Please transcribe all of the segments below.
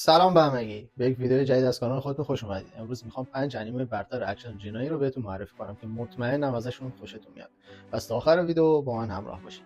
سلام به همگی. به یک ویدیو جدید از کانال خودتون خوش اومدید. امروز میخوام 5 انیمه برتر اکشن جنایی رو بهتون معرفی کنم که مطمئنم ازشون خوشتون میاد. پس تا آخر ویدیو با من همراه باشید.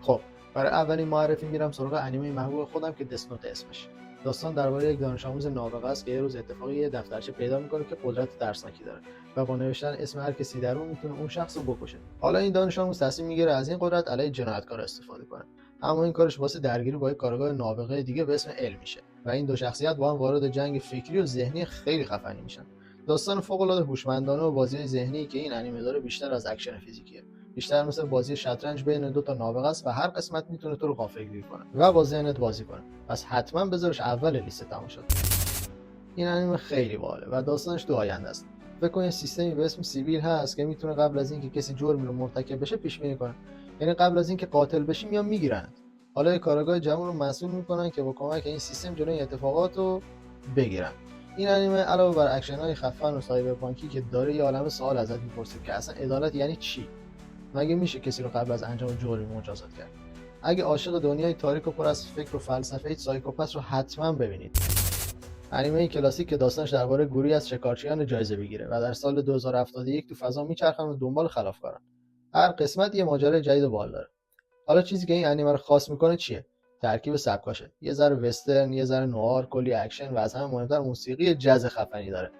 خب، برای اولین معرفی میرم سراغ انیمه محبوب خودم که دث نوت اسمش. داستان درباره یک دانش آموز نابغه است که یه روز اتفاقی یه دفترچه پیدا میکنه که قدرت ترسناکی داره و با نوشتن اسم هر کسی در اون میتونه اون شخص رو بکشه. حالا این دانش آموز تصمیم میگیره از این قدرت علیه جنایتکار استفاده کنه. اما این کارش واسه درگیری با یک کارگاه نابغه دیگه به اسم ال میشه و این دو شخصیت با هم وارد جنگ فکری و ذهنی خیلی خفنی میشن. داستان فوق العاده هوشمندانه و بازی ذهنی که این انیمه داره بیشتر از اکشن فیزیکیه. بیشتر مثل بازی شطرنج بین دو تا نابغه است و هر قسمت میتونه تو رو غافلگیر کنه و با ذهنت بازی کنه. پس حتما بذارش اول لیست تماشات. این انیمه خیلی باحاله و داستانش تو آینده است. فکر کن سیستمی به اسم سیبیل هست که میتونه قبل از اینکه کسی جرمی رو مرتکب بشه پیش بینی کنه. یعنی قبل از اینکه قاتل بشی میان میگیرنت. حالا یه کارگاه جوان رو مسئول میکنن که با کمک این سیستم جلوی اتفاقات رو بگیرن. این انیمه علاوه بر اکشن‌های خفن و سایبرپانکی که داره، یه عالمه سوال ازت میپرسه که اصلا عدالت یعنی چی؟ مگه میشه کسی رو قبل از انجام جرمی مجازات کرد؟ اگه عاشق دنیای تاریک و پر از فکر و فلسفه اید، سایکوپس رو حتما ببینید. انیمه کلاسیک که داستانش درباره گروهی از شکارچیان جایزه بگیره و در سال 2071 تو فضا میچرخن و دنبال خلافکارن. هر قسمت یه ماجرای جدید و بال داره. حالا چیزی که این انیمه رو خاص میکنه چیه؟ ترکیب سبکاشه. یه ذره وسترن، یه ذره نوار، کلی اکشن و از همه مهمتر موسیقی جاز خفنی داره.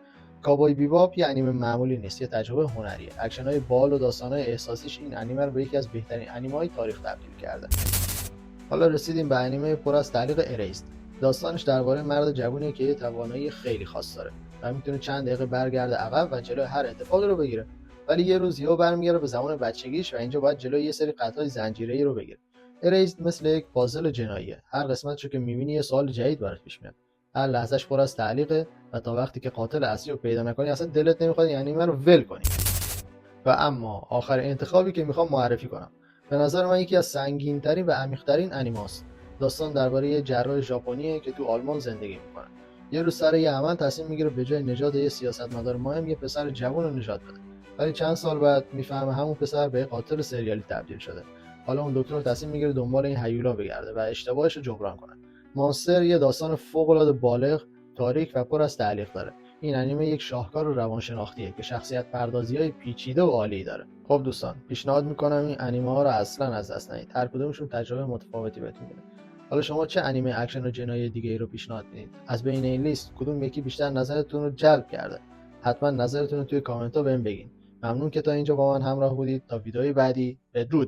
کابوی بیباپ یه انیمه معمولی نیست، یه تجربه هنریه. اکشن‌های بال و داستان‌های احساسیش این انیمه رو به یکی از بهترین انیمه‌های تاریخ تبدیل کرده. حالا رسیدیم به انیمه پر از تعلیق اریزد. داستانش درباره مرد جوونیه که یه توانایی خیلی خاص داره و میتونه چند دقیقه برگرده عقب و جلوی هر اتفاقی رو بگیره. ولی یه روز یهو برمیگره به زمان بچگیش و اینجا باید جلوی یه سری قتل‌های زنجیره‌ای رو بگیره. اریزد مثل یک پازل جناییه. هر قسمتشو که می‌بینی یه سوال جدید برات پیش میاد. هر لحظهش پر از تعلیقه و تا وقتی که قاتل اصلی رو پیدا نکنی اصلا دلت نمیخواد این انیمه رو ول کنی. و اما آخر انتخابی که میخوام معرفی کنم، به نظر من یکی از سنگین‌ترین و عمیق‌ترین انیماست. داستان درباره یه جراح ژاپنیه که تو آلمان زندگی میکنه. یه روز سر یه عمل تصمیم میگیره به جای نجات یه سیاستمدار مهم یه پسر جوان رو نجات بده. ولی چند سال بعد میفهمه همون پسر به قاتل سریالی تبدیل شده. حالا اون دکتر تصمیم میگیره دنبال این هیولا بگرده و اشتباهش رو جبران کنه. مانستر یه داستان فوق‌العاده بالغ، تاریک و پر از تعلیق داره. این انیمه یک شاهکار روانشناختیه که شخصیت پردازی‌های پیچیده و عالی داره. خب دوستان، پیشنهاد میکنم این انیمه ها رو اصلا از دست ندید. هر کدومشون تجربه متفاوتی بهتون میده. حالا شما چه انیمه اکشن و جنایی دیگه ای رو پیشنهاد میدید؟ از بین این لیست کدوم یکی بیشتر نظرتون رو جلب کرده؟ حتما نظرتون رو توی کامنت ها بهم بگین. ممنون که تا اینجا با من همراه بودید. تا ویدئوی بعدی، بدرود.